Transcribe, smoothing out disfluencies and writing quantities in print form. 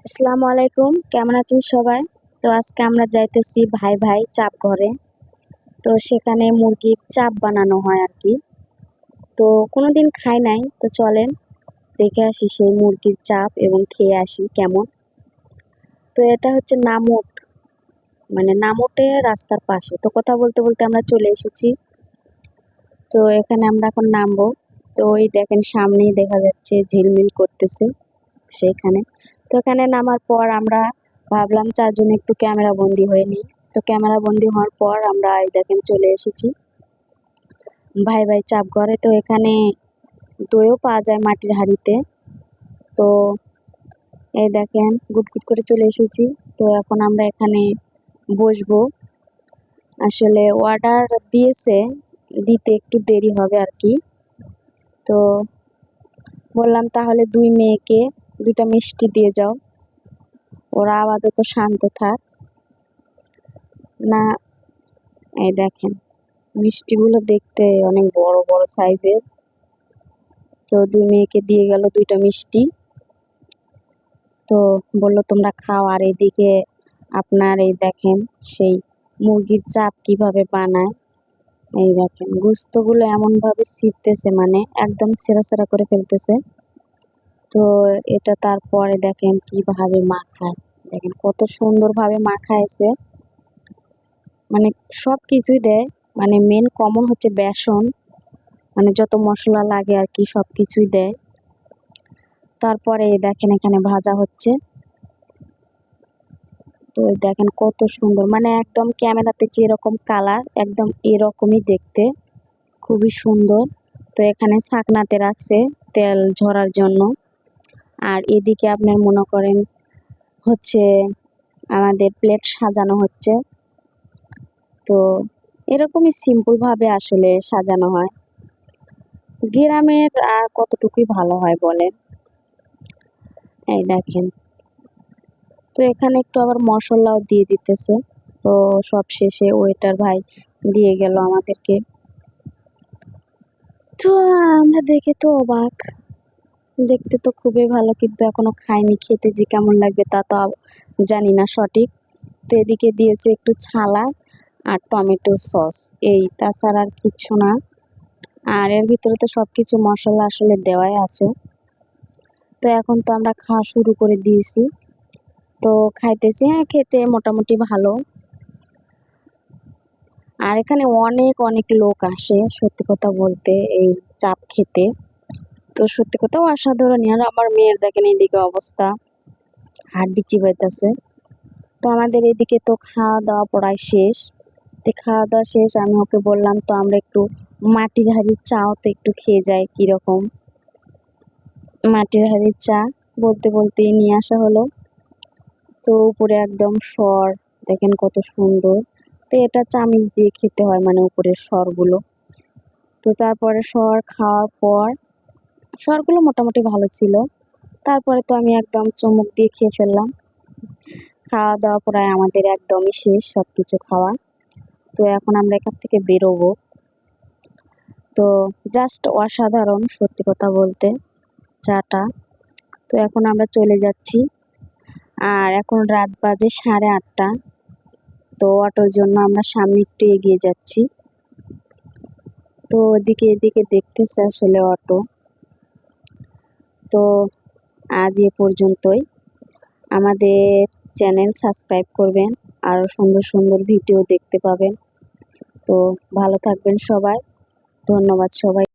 আসসালামু আলাইকুম, কেমন আছেন সবাই? তো আজকে আমরা যাইতেছি ভাই ভাই চাপ ঘরে। তো সেখানে মুরগির চাপ বানানো হয় আর কি। তো কোনোদিন খাই নাই, তো চলেন দেখে আসি সেই মুরগির চাপ এবং খেয়ে আসি কেমন। তো এটা হচ্ছে নামোট, মানে নামোটে রাস্তার পাশে। তো কথা বলতে বলতে আমরা চলে এসেছি। তো এখানে আমরা এখন নামবো। তো ওই দেখেন সামনেই দেখা যাচ্ছে ঝিলমিল করতেছে সেইখানে। তো এখানে নামার পর আমরা ভাবলাম চারজনে একটু ক্যামেরা বন্দি হয়ে নিই। তো ক্যামেরা বন্দি হওয়ার পর আমরা এই দেখেন চলে এসেছি ভাই ভাই চাপ ঘরে। তো এখানে দইও পাওয়া যায় মাটির হাঁড়িতে। তো এই দেখেন গুটগুট করে চলে এসেছি। তো এখন আমরা এখানে বসবো। আসলে অর্ডার দিয়েছে, দিতে একটু দেরি হবে আর কি। তো বললাম তাহলে দুই মেয়েকে দুইটা মিষ্টি দিয়ে যাও, ওরা আপাতত শান্ত থাক না। এই দেখেন মিষ্টিগুলো দেখতে অনেক বড় বড় সাইজের। তো দুই মেয়েকে দিয়ে গেল দুইটা মিষ্টি। তো বললো তোমরা খাও। আর এদিকে আপনার এই দেখেন সেই মুরগির চাপ কিভাবে বানায়। এই দেখেন গুস্তগুলো এমন ভাবে ছিঁড়তেছে, মানে একদম ছেঁড়া ছেঁড়া করে ফেলতেছে। তো এটা তারপরে দেখেন কিভাবে মাখায়, দেখেন কত সুন্দরভাবে মাখাইছে। মানে সব কিছুই দেয়, মানে মেন কমন হচ্ছে বেসন, মানে যত মশলা লাগে আর কি সব কিছুই দেয়। তারপরে দেখেন এখানে ভাজা হচ্ছে। তো দেখেন কত সুন্দর, মানে একদম ক্যামেরাতে যেরকম কালার একদম এরকমই দেখতে, খুবই সুন্দর। তো এখানে ছাকনাতে রাখছে তেল ঝরার জন্য। আর এদিকে আপনার মনে করেন হচ্ছে আমাদের প্লেট সাজানো হচ্ছে। তো এরকমই সিম্পল ভাবে আসলে সাজানো হয়। গ্রামের আর কতটুকুই ভালো হয় বলেন। এই দেখেন, তো এখানে একটু আবার মশলাও দিয়ে দিতেছে। তো সব শেষে ওয়েটার ভাই দিয়ে গেল আমাদেরকে। তো আমরা দেখে তো অবাক, দেখতে তো খুবই ভালো, কিন্তু এখনো খাইনি, খেতে যে কেমন লাগবে তা তো জানি না সঠিক। তো এদিকে দিয়েছে একটু ছালা আর টমেটো সস, এই তাছাড়া আর কিছু না। আর এর ভিতরে তো সব কিছু মশলা আসলে দেওয়াই আছে। তো এখন তো আমরা খাওয়া শুরু করে দিয়েছি। তো খাইতেছি, হ্যাঁ খেতে মোটামুটি ভালো। আর এখানে অনেক অনেক লোক আসে সত্যি কথা বলতে এই চাপ খেতে। তো সত্যি কথা অসাধারণ। আর আমার মেয়ের দেখেন এইদিকে অবস্থা, হাড্ডি চিবাইতেছে। তো আমাদের এদিকে তো খাওয়া দাওয়া প্রায় শেষ। তো খাওয়া দাওয়া শেষ, আমি ওকে বললাম তো আমরা একটু মাটির হাঁড়ির চাও তো একটু খেয়ে যাই কিরকম। মাটির হাঁড়ির চা বলতে বলতেই নিয়ে আসা হলো। তো উপরে একদম সর দেখেন কত সুন্দর। তো এটা চামিচ দিয়ে খেতে হয়, মানে উপরের সরগুলো। তো তারপরে সর খাওয়ার পর সরগুলো মোটামুটি ভালো ছিল। তারপরে তো আমি একদম চুমুক দিয়ে খেয়ে ফেললাম। খাওয়া দাওয়া প্রায় আমাদের একদমই শেষ, সব কিছু খাওয়া। তো এখন আমরা এখান থেকে বেরোবো। তো জাস্ট অসাধারণ সত্যি কথা বলতে চাটা। তো এখন আমরা চলে যাচ্ছি। আর এখন রাত বাজে 8:30। তো অটোর জন্য আমরা সামনে একটু এগিয়ে যাচ্ছি। তো এদিকে দেখতেছে আসলে অটো। তো আজ এ পর্যন্তই। আমাদের চ্যানেল সাবস্ক্রাইব করবেন, আরও সুন্দর সুন্দর ভিডিও দেখতে পাবেন। তো ভালো থাকবেন সবাই, ধন্যবাদ সবাই।